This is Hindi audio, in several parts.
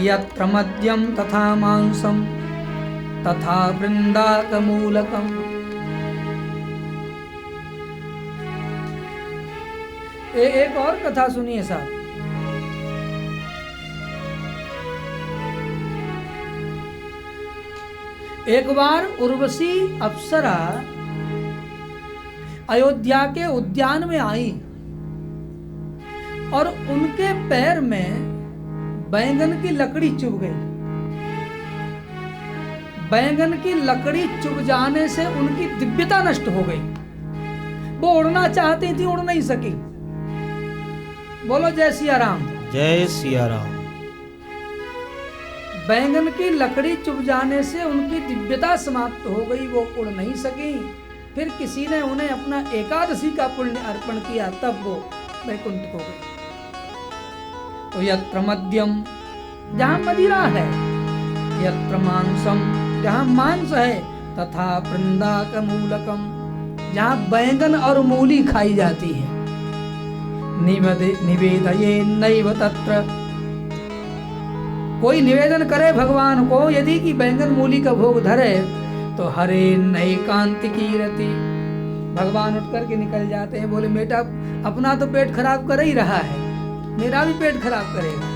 यत्र मद्यं तथा मांसं तथा वृंदाकमूलकम्। एक और कथा सुनिए साहब। एक बार उर्वशी अप्सरा अयोध्या के उद्यान में आई और उनके पैर में बैंगन की लकड़ी चुभ गई। बैंगन की लकड़ी चुभ जाने से उनकी दिव्यता नष्ट हो गई। वो उड़ना चाहती थी, उड़ नहीं सकी। बोलो जय सिया राम। जय सिया राम। बैंगन की लकड़ी चुभ जाने से उनकी दिव्यता समाप्त हो गई, वो उड़ नहीं सकी। फिर किसी ने उन्हें अपना एकादशी का पुण्य अर्पण किया, तब वो वैकुंठ हो गई। तो यत्र मद्यम, जहां मदिरा है, यत्र मांसम, जहां मांस है, तथा वृंदाकमूलकम, जहां बैंगन और मूली खाई जाती है। निवेदये नैव तत्र, कोई निवेदन करे भगवान को यदि कि बैंगन मूली का भोग धरे तो हरे नैकांति कीरति, भगवान उठ करके निकल जाते हैं। बोले बेटा अपना तो पेट खराब कर ही रहा है, मेरा भी पेट खराब करेगा,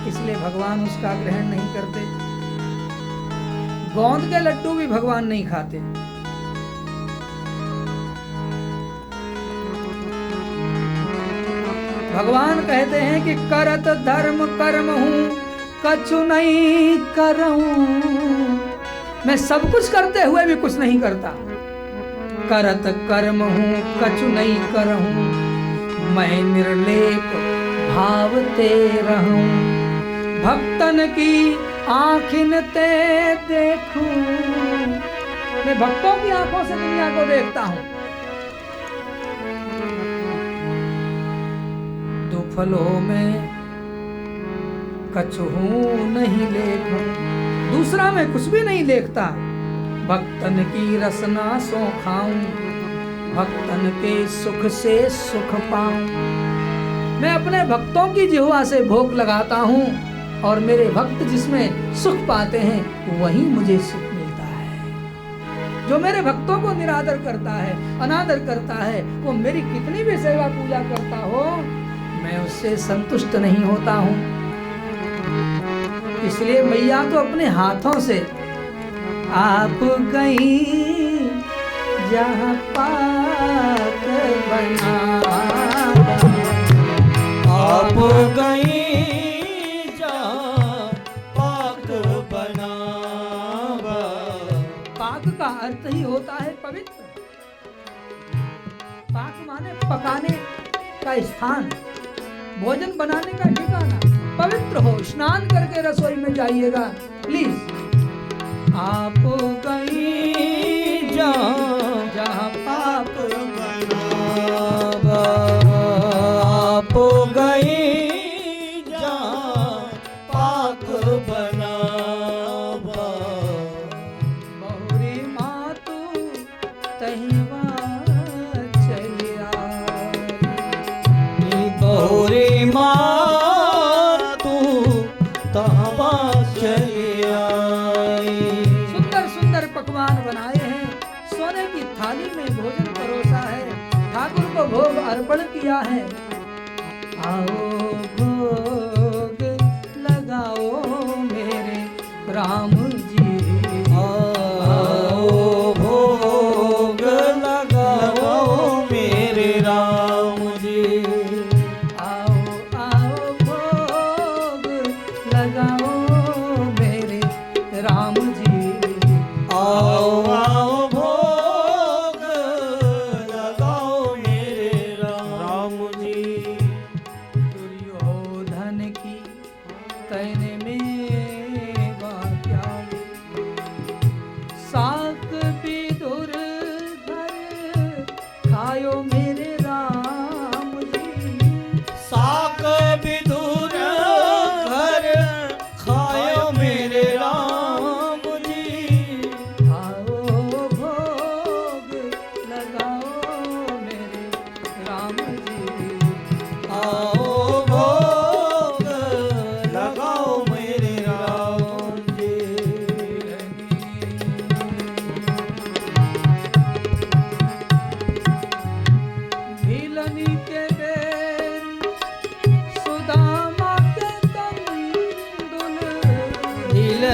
इसलिए भगवान उसका ग्रहण नहीं करते। गोंद के लड्डू भी भगवान नहीं खाते। भगवान कहते हैं कि करत धर्म कर्म हूं कछु नहीं करऊं, मैं सब कुछ करते हुए भी कुछ नहीं करता। करत कर्म हूं कछु नहीं करऊं, मैं निर्लेप भाव ते रहूं, भक्तन की आँखिन ते देखूं, मैं भक्तों की आंखों से दुनिया को देखता हूं। फलों में कछू नहीं लेखूं, दूसरा मैं कुछ भी नहीं लेखता। भक्तन की रसना सो खाऊं, भक्तन के सुख से सुख पाऊं, मैं अपने भक्तों की जिह्वा से भोग लगाता हूं और मेरे भक्त जिसमें सुख पाते हैं वही मुझे सुख मिलता है। जो मेरे भक्तों को निरादर करता है, अनादर करता है, वो मेरी कितनी भी सेवा पूजा करता हो, मैं उससे संतुष्ट नहीं होता हूं। इसलिए मैया तो अपने हाथों से आप गई जहां पाक बना, आप गई जहां पाक बना। पाक का अर्थ ही होता है पवित्र। पाक माने पकाने का स्थान, भोजन बनाने का ठिकाना, पवित्र हो। स्नान करके रसोई में जाइएगा प्लीज। आप गई जहां पाक बनावा, आप गई जहां पाक बनावा, बहुरी मातु तहिवा चलिया, बहुरी माँ तू तहवा चली आई। सुंदर सुंदर पकवान बनाए हैं, सोने की थाली में भोजन परोसा है, ठाकुर को भोग अर्पण किया है। आओ भोग लगाओ मेरे राम जी, आओ भोग लगाओ मेरे राम जी, आओ आओ भोग लगाओ मेरे राम जी, आओ आओ भोग लगाओ मेरे राम जी। दुर्योधन की तैने में क्या, साक विदुर घर खायो मेरे राम जी, साक विदुर घर खायो मेरे राम जी, आओ भोग लगाओ मेरे राम जी, आओ भोग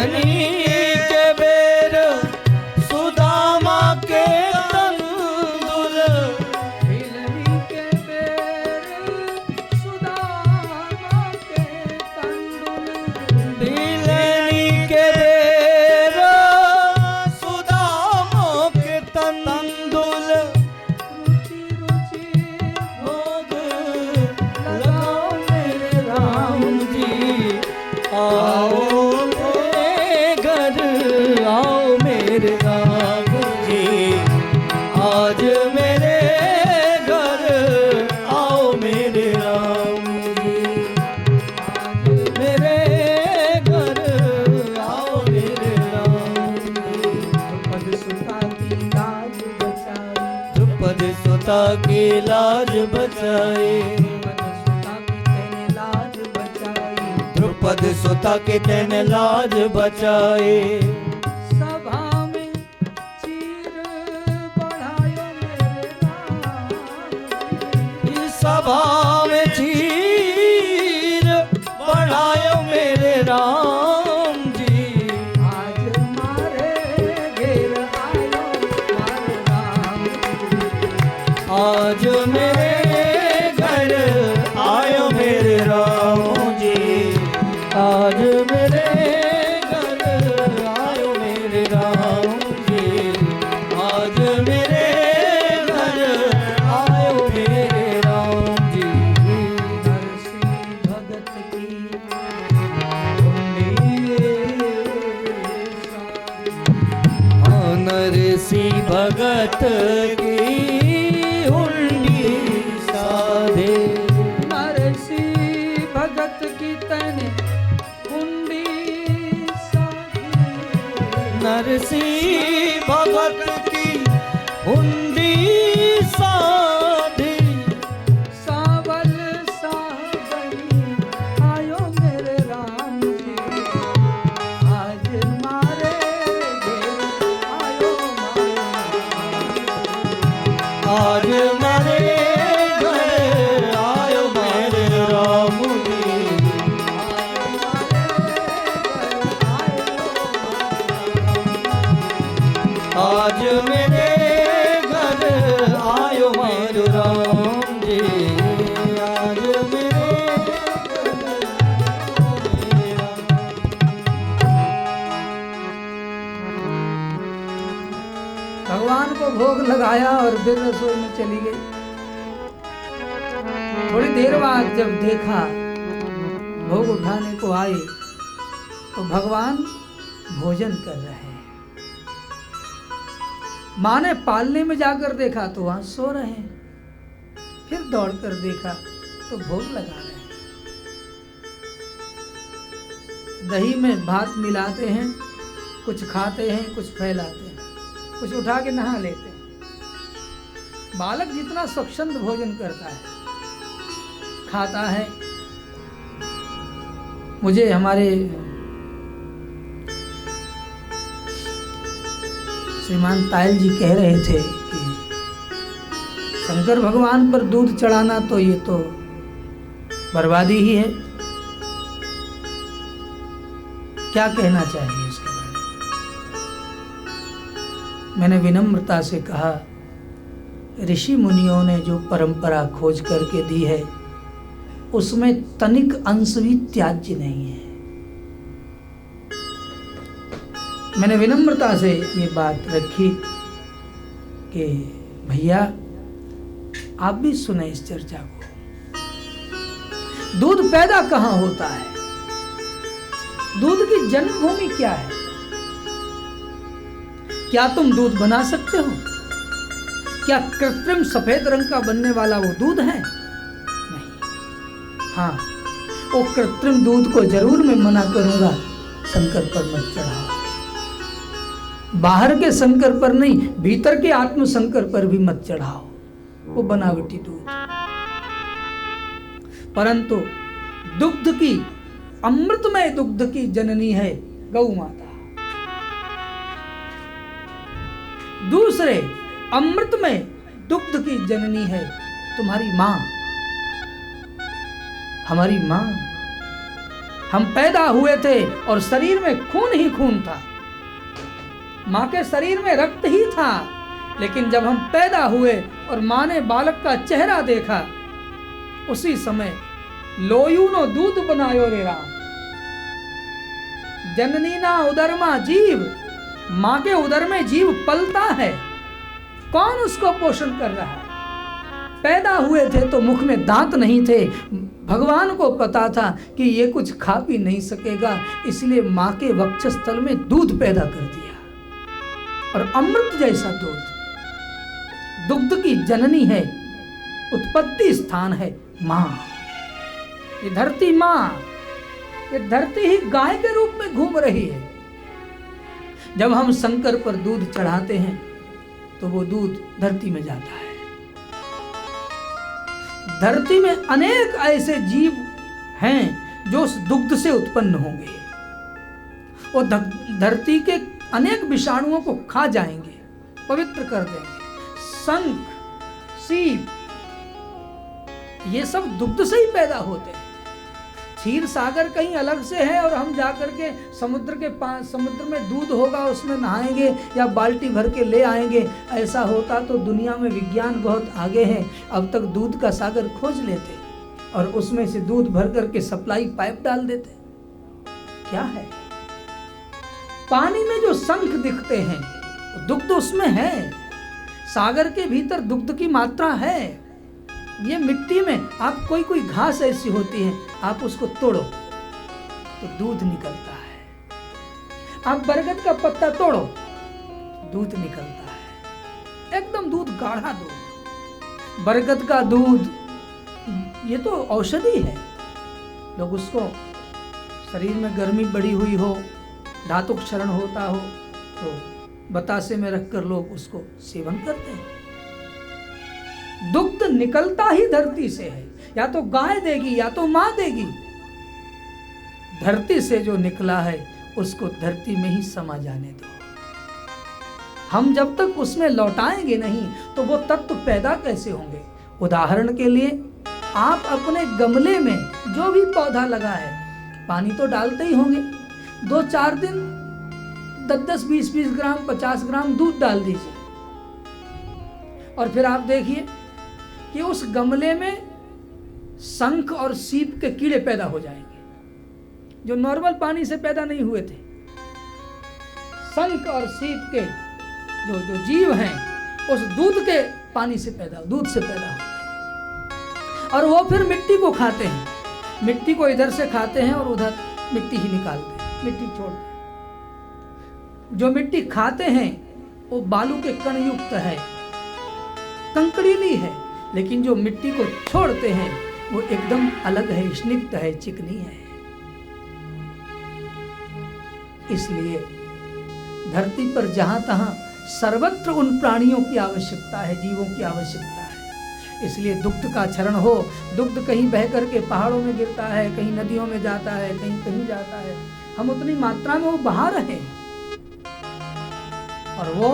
बिलनी के बेर सुदामा के तंदुल बिलनी के बेर सुदामा के तंदुल बिलनी के बेर सुदामा के तंदुल रुचि रुचि भोग लगाओ मेरे राम जी आओ मेरे घर आओ मेरे राम जी आज मेरे घर आओ मेरे राम जी आज मेरे घर आओ मेरे राम जी पद सुता की लाज बचाई द्रुपद सुता की लाज बचाए पद सुता की तेने लाज बचाई द्रुपद सुता के तेने लाज बचाए सभा में चीर बढ़ायो मेरे राम सभा में चीर बढ़ायो मेरे राम जी आज मेरे घर आयो मेरे राम जी आज मेरे घर आयो मेरे राम जी नरसी भगत की हुंडी साधे नरसी भगत की तने हुंडी साधे नरसी भगत की हुंडी साधी सावल सावली आयो मेरे राम जी आज मारे घेर आयो आज मेरे घर आयो मेरे राम जी आज मेरे घर आयो मेरे राम जी आज मेरे भगवान को भोग लगाया और फिर रसोई में चली गई। थोड़ी देर बाद जब देखा भोग उठाने को आए तो भगवान भोजन कर रहे हैं। माँ ने पालने में जाकर देखा तो वहां सो रहे हैं। फिर दौड़कर देखा तो भोग लगा रहे हैं। दही में भात मिलाते हैं, कुछ खाते हैं, कुछ फैलाते हैं, कुछ उठा के नहा लेते हैं। बालक जितना स्वच्छंद भोजन करता है, खाता है। मुझे हमारे श्रीमान तायल जी कह रहे थे कि शंकर भगवान पर दूध चढ़ाना तो ये तो बर्बादी ही है। क्या कहना चाहिए इसके बारे में? मैंने विनम्रता से कहा, ऋषि मुनियों ने जो परंपरा खोज करके दी है उसमें तनिक अंश भी त्याज्य नहीं है। मैंने विनम्रता से ये बात रखी कि भैया आप भी सुने इस चर्चा को। दूध पैदा कहाँ होता है? दूध की जन्मभूमि क्या है? क्या तुम दूध बना सकते हो? क्या कृत्रिम सफेद रंग का बनने वाला वो दूध है? नहीं। हाँ, वो कृत्रिम दूध को जरूर मैं मना करूंगा, शंकर पर मत चढ़ाओ। बाहर के शंकर पर नहीं, भीतर के आत्म शंकर पर भी मत चढ़ाओ वो बनावटी दूध। परंतु दुग्ध की, अमृतमय दुग्ध की जननी है गौ माता। दूसरे अमृतमय दुग्ध की जननी है तुम्हारी मां, हमारी मां। हम पैदा हुए थे और शरीर में खून ही खून था, माँ के शरीर में रक्त ही था, लेकिन जब हम पैदा हुए और माँ ने बालक का चेहरा देखा, उसी समय लोयूनो दूध बनायो रे राम। जननी ना उदर मां जीव, माँ के उदर में जीव पलता है, कौन उसको पोषण कर रहा है? पैदा हुए थे तो मुख में दांत नहीं थे, भगवान को पता था कि ये कुछ खा पी नहीं सकेगा, इसलिए माँ के वक्षस्थल में दूध पैदा कर दिया, और अमृत जैसा दूध। दुग्ध की जननी है, उत्पत्ति स्थान है माँ। ये धरती माँ, ये धरती ही गाय के रूप में घूम रही है। जब हम शंकर पर दूध चढ़ाते हैं तो वो दूध धरती में जाता है। धरती में अनेक ऐसे जीव हैं जो उस दुग्ध से उत्पन्न होंगे। वो धरती के अनेक विषाणुओं को खा जाएंगे, पवित्र कर देंगे। शंख, सीप, ये सब दुग्ध से ही पैदा होते हैं। क्षीर सागर कहीं अलग से है और हम जाकर के समुद्र में दूध होगा उसमें नहाएंगे या बाल्टी भर के ले आएंगे। ऐसा होता तो दुनिया में विज्ञान बहुत आगे है, अब तक दूध का सागर खोज लेते और उसमें से दूध भर करके सप्लाई पाइप डाल देते। क्या है? पानी में जो शंख दिखते हैं दुग्ध उसमें है, सागर के भीतर दुग्ध की मात्रा है। ये मिट्टी में आप कोई घास ऐसी होती है, आप उसको तोड़ो तो दूध निकलता है। आप बरगद का पत्ता तोड़ो, दूध निकलता है, एकदम दूध, गाढ़ा दूध। बरगद का दूध ये तो औषधि है। लोग उसको, शरीर में गर्मी बढ़ी हुई हो, धातु क्षरण होता हो तो बतासे में रखकर लोग उसको सेवन करते हैं। दुग्ध निकलता ही धरती से है, या तो गाय देगी या तो मां देगी। धरती से जो निकला है उसको धरती में ही समा जाने दो। हम जब तक उसमें लौटाएंगे नहीं तो वो तत्व पैदा कैसे होंगे? उदाहरण के लिए आप अपने गमले में जो भी पौधा लगा है पानी तो डालते ही होंगे, 2-4 दिन 10-10, 20-20 ग्राम, 50 ग्राम दूध डाल दीजिए, और फिर आप देखिए कि उस गमले में शंख और सीप के कीड़े पैदा हो जाएंगे जो नॉर्मल पानी से पैदा नहीं हुए थे। शंख और सीप के जो जीव हैं उस दूध के पानी से पैदा, दूध से पैदा होते हैं, और वो फिर मिट्टी को खाते हैं। मिट्टी को इधर से खाते हैं और उधर मिट्टी ही निकालते हैं, मिट्टी छोड़ते हैं। जो मिट्टी खाते हैं वो बालू के कण युक्त है, कंकड़ीली है, लेकिन जो मिट्टी को छोड़ते हैं वो एकदम अलग है, स्निग्ध है, चिकनी है। इसलिए धरती पर जहां तहां सर्वत्र उन प्राणियों की आवश्यकता है, जीवों की आवश्यकता है। इसलिए दुग्ध का क्षरण हो। दुग्ध कहीं बह करके पहाड़ों में गिरता है, कहीं नदियों में जाता है, कहीं कहीं जाता है। हम उतनी मात्रा में वो बहा रहे हैं और वो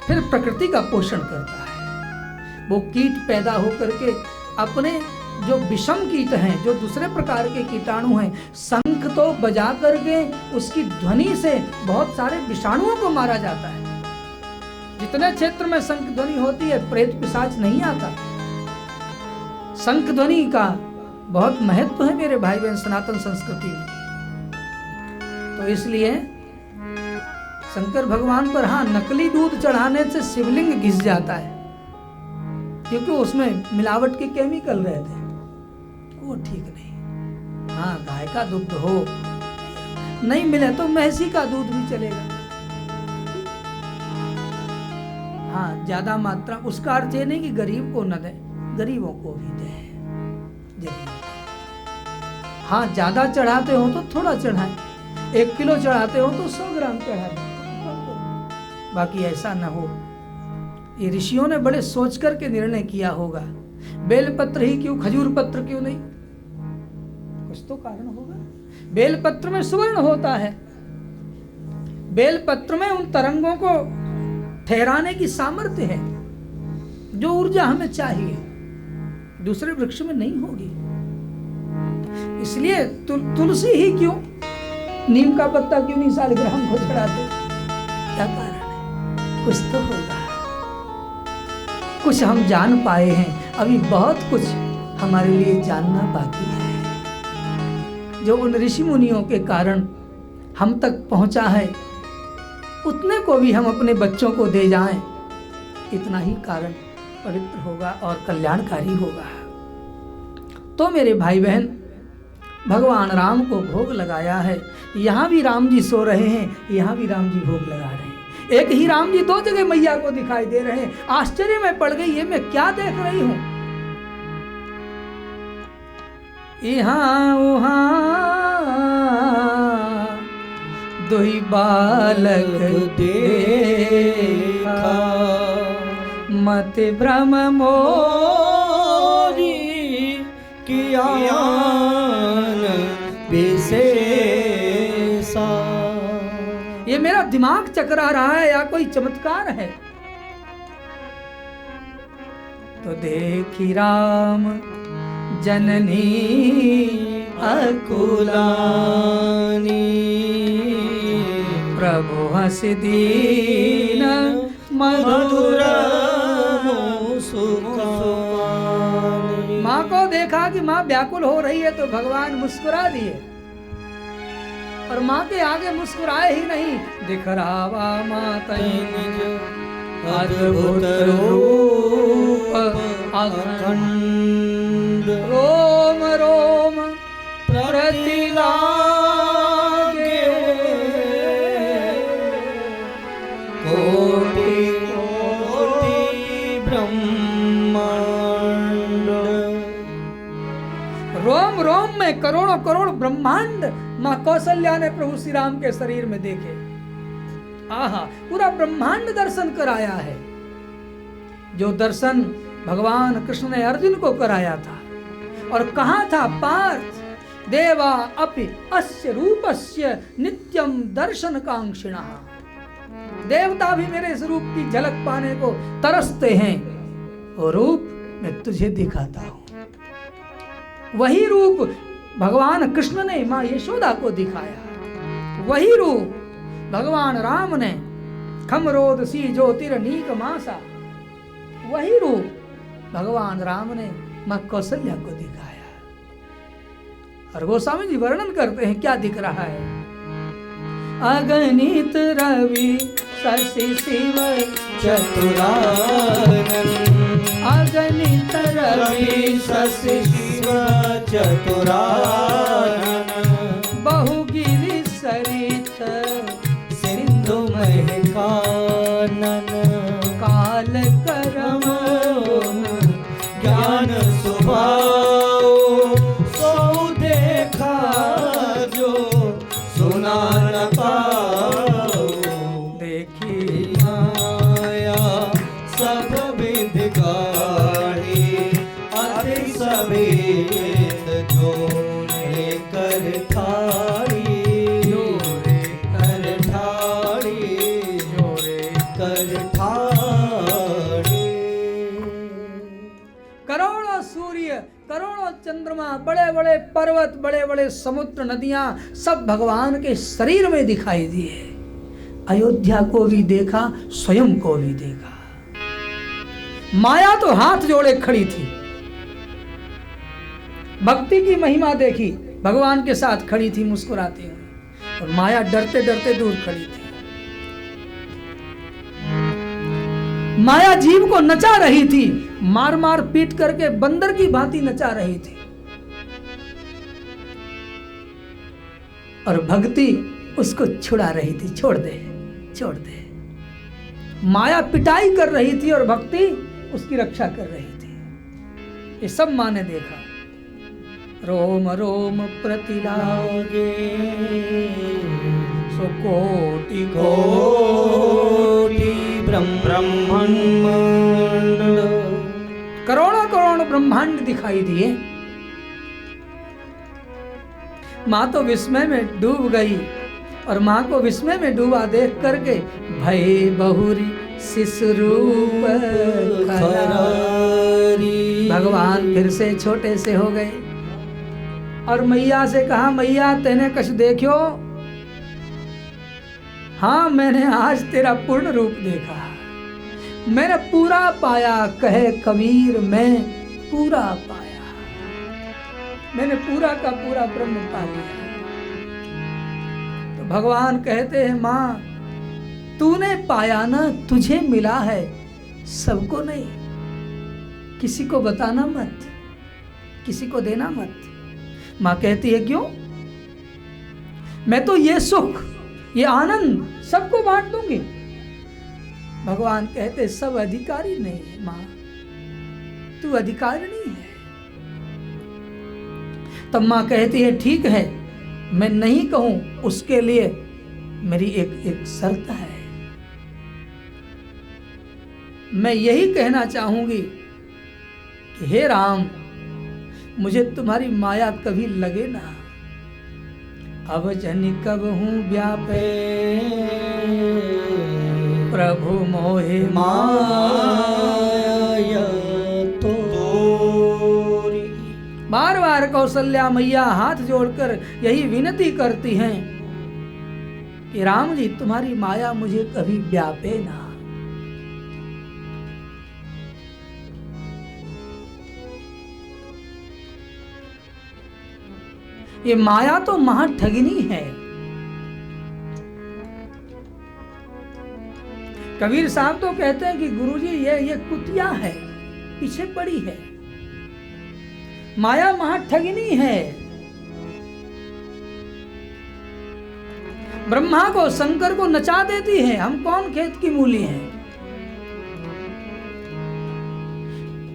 फिर प्रकृति का पोषण करता है। वो कीट पैदा होकर के अपने जो विषम कीट हैं, जो दूसरे प्रकार के कीटाणु हैं, शंख तो बजा करके उसकी ध्वनि से बहुत सारे विषाणुओं को मारा जाता है। जितने क्षेत्र में शंख ध्वनि होती है प्रेत पिशाच नहीं आता। शंख ध्वनि का बहुत महत्व है मेरे भाई बहन सनातन संस्कृति में। तो इसलिए शंकर भगवान पर हाँ, नकली दूध चढ़ाने से शिवलिंग घिस जाता है, क्योंकि उसमें मिलावट के केमिकल रहते हैं, वो ठीक नहीं। हाँ, गाय का दुग्ध हो, नहीं मिले तो भैंसी का दूध भी चलेगा। हाँ, ज्यादा मात्रा, उसका अर्थ ये नहीं कि गरीब को न दे, गरीबों को भी दे। हाँ, ज्यादा चढ़ाते हो तो थोड़ा चढ़ाएं, 1 किलो चढ़ाते हो तो 100 ग्राम चढ़ाएं, बाकी ऐसा न हो। ये ऋषियों ने बड़े सोच करके निर्णय किया होगा। बेलपत्र ही क्यों, खजूर पत्र क्यों नहीं? कुछ तो कारण होगा। बेलपत्र में सुवर्ण होता है, बेलपत्र में उन तरंगों को ठहराने की सामर्थ्य है, जो ऊर्जा हमें चाहिए, दूसरे वृक्ष में नहीं होगी। इसलिए तुलसी ही क्यों, नीम का पत्ता क्यों नहीं सालिग्राम को चढ़ाते? क्या कारण है? कुछ तो होगा। कुछ हम जान पाए हैं, अभी बहुत कुछ हमारे लिए जानना बाकी है। जो उन ऋषि मुनियों के कारण हम तक पहुंचा है, उतने को भी हम अपने बच्चों को दे जाएं, इतना ही कारण पवित्र होगा और कल्याणकारी होगा। तो मेरे भाई बहन, भगवान राम को भोग लगाया है। यहाँ भी राम जी सो रहे हैं, यहाँ भी राम जी भोग लगा रहे हैं। एक ही राम जी दो जगह मैया को दिखाई दे रहे हैं। आश्चर्य में पड़ गई, ये मैं क्या देख रही हूं? यहाँ वहाँ दुई बालक देखा, मत भ्रम मोरी किया विशेषा। ये मेरा दिमाग चकरा रहा है या कोई चमत्कार है? तो देखी राम जननी अकुलानी, प्रभु हंस दीन मधुर मुस्कानी। माँ को देखा कि माँ व्याकुल हो रही है तो भगवान मुस्कुरा दिए, और माँ के आगे मुस्कुराए ही नहीं, दिखरावा माता अद्भुत रूप अखंड, रोम रोम प्रतिलागे, कोटि कोटि ब्रह्मांड। रोम रोम में करोड़ों करोड़ ब्रह्मांड माँ कौशल्या ने प्रभु श्री राम के शरीर में देखे। आहा, पूरा ब्रह्मांड दर्शन कराया है। जो दर्शन भगवान कृष्ण ने अर्जुन को कराया था, और कहा था, पार्थ देवा अपि अस्य रूपस्य नित्यम दर्शन कांक्षिणः। देवता भी मेरे इस रूप की झलक पाने को तरसते हैं, वो रूप मैं तुझे दिखाता हूं। वही रूप भगवान कृष्ण ने मां यशोदा को दिखाया, वही रूप भगवान राम ने खमरोद सी ज्योतिर्नीक मासा, वही रूप भगवान राम ने मां कौशल्या को दिखाया। और गोस्वामी जी वर्णन करते हैं क्या दिख रहा है। अगणित रवि शशि शिव चतुरानन, अगणित रवि शशि शिव चतुरानन, बहुगिरि सरित सिंधु महकानन, काल करम ज्ञान स्वभाव सो देखा जो सुना न पाओ। देखी माया सब विध गाढ़ी, अति सवेद जो कर ठाड़ी, कर ठाड़ी, कर ठाड़ी। करोड़ों सूर्य, करोड़ों चंद्रमा, बड़े बड़े पर्वत, बड़े बड़े समुद्र, नदियां, सब भगवान के शरीर में दिखाई दिए। अयोध्या को भी देखा, स्वयं को भी देखा। माया तो हाथ जोड़े खड़ी थी, भक्ति की महिमा देखी, भगवान के साथ खड़ी थी मुस्कुराती हुई, और माया डरते डरते दूर खड़ी थी। माया जीव को नचा रही थी, मार मार पीट करके बंदर की भांति नचा रही थी, और भक्ति उसको छुड़ा रही थी, छोड़ दे छोड़ दे। माया पिटाई कर रही थी और भक्ति उसकी रक्षा कर रही थी। ये सब मां ने देखा। रोम रोम प्रतिलागे सो कोटि कोटि ब्रह्मांड, करोड़ों करोड़ ब्रह्मांड दिखाई दिए। मां तो विस्मय में डूब गई, और मां को विस्मय में डूबा देख करके भय बहुरी शिशुरूप खरारी, भगवान फिर से छोटे से हो गए। और मैया से कहा, मैया तेने कछ देखो? हाँ, मैंने आज तेरा पूर्ण रूप देखा, मैंने पूरा पाया, कहे कबीर मैं पूरा पाया, मैंने पूरा का पूरा ब्रह्म पा लिया। तो भगवान कहते हैं, मां तूने पाया ना, तुझे मिला है, सबको नहीं, किसी को बताना मत, किसी को देना मत। मां कहती है, क्यों? मैं तो ये सुख, ये आनंद सबको बांट दूंगी। भगवान कहते, सब अधिकारी नहीं है मां, तू अधिकारिणी है। तब मां कहती है, ठीक है, मैं नहीं कहूं, उसके लिए मेरी एक शर्त है। मैं यही कहना चाहूंगी कि हे राम, मुझे तुम्हारी माया कभी लगे ना, अब जनि कब हूं व्यापे, प्रभु मोहे माया तोरी। बार बार कौशल्या मैया हाथ जोड़कर यही विनती करती हैं कि राम जी, तुम्हारी माया मुझे कभी व्यापे ना। ये माया तो महाठगिनी है। कबीर साहब तो कहते हैं कि गुरुजी ये कुतिया है, पीछे पड़ी है, माया महाठगिनी है। ब्रह्मा को, शंकर को नचा देती है। हम कौन खेत की मूली हैं?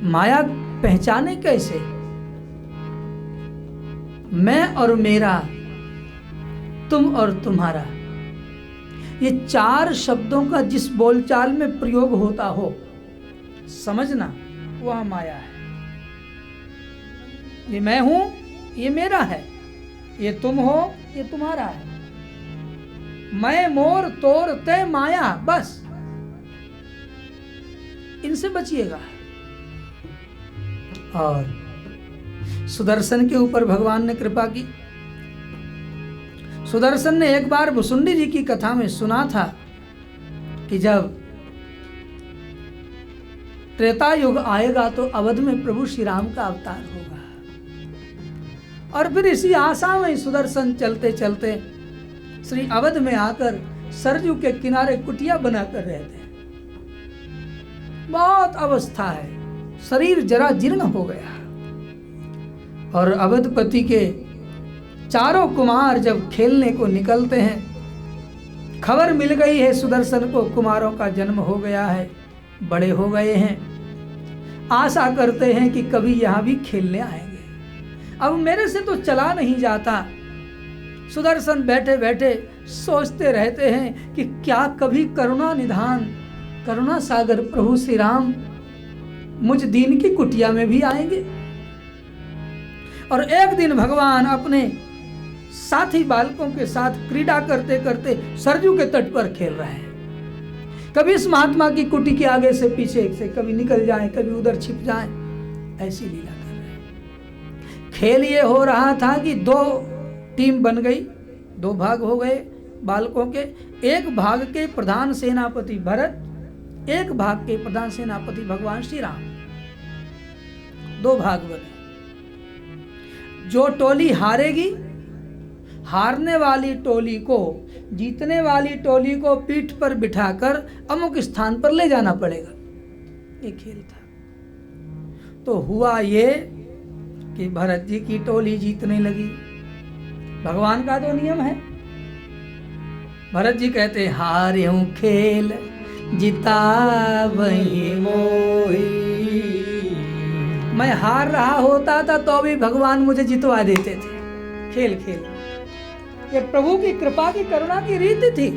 माया पहचाने कैसे? मैं और मेरा, तुम और तुम्हारा, ये चार शब्दों का जिस बोलचाल में प्रयोग होता हो, समझना वह माया है। ये मैं हूं, ये मेरा है, ये तुम हो, ये तुम्हारा है। मैं, मोर, तोर, ते, माया, बस इनसे बचिएगा। और सुदर्शन के ऊपर भगवान ने कृपा की। सुदर्शन ने एक बार भुसुंडी जी की कथा में सुना था कि जब त्रेता युग आएगा तो अवध में प्रभु श्री राम का अवतार होगा। और फिर इसी आशा में सुदर्शन चलते चलते श्री अवध में आकर सरजू के किनारे कुटिया बनाकर रहते हैं। बहुत अवस्था है, शरीर जरा जीर्ण हो गया। और अवधपति के चारों कुमार जब खेलने को निकलते हैं, खबर मिल गई है सुदर्शन को, कुमारों का जन्म हो गया है, बड़े हो गए हैं, आशा करते हैं कि कभी यहाँ भी खेलने आएंगे। अब मेरे से तो चला नहीं जाता। सुदर्शन बैठे बैठे सोचते रहते हैं कि क्या कभी करुणा निधान, करुणा सागर प्रभु श्री राम मुझ दीन की कुटिया में भी आएंगे। और एक दिन भगवान अपने साथी बालकों के साथ क्रीड़ा करते करते सरजू के तट पर खेल रहे हैं। कभी इस महात्मा की कुटी के आगे से पीछे से कभी निकल जाएं, कभी उधर छिप जाएं, ऐसी लीला कर रहे हैं। खेल ये हो रहा था कि दो टीम बन गई, दो भाग हो गए बालकों के। एक भाग के प्रधान सेनापति भरत, एक भाग के प्रधान सेनापति भगवान श्री राम, दो भाग बने। जो टोली हारेगी, हारने वाली टोली को जीतने वाली टोली को पीठ पर बिठाकर अमुक स्थान पर ले जाना पड़ेगा। ये खेल था। तो हुआ ये कि भरत जी की टोली जीतने लगी। भगवान का तो नियम है। भरत जी कहते, हार्यूं खेल जिता वही मोही। मैं हार रहा होता था तो भी भगवान मुझे जितवा देते थे खेल खेल। ये प्रभु की कृपा की करुणा की रीति थी।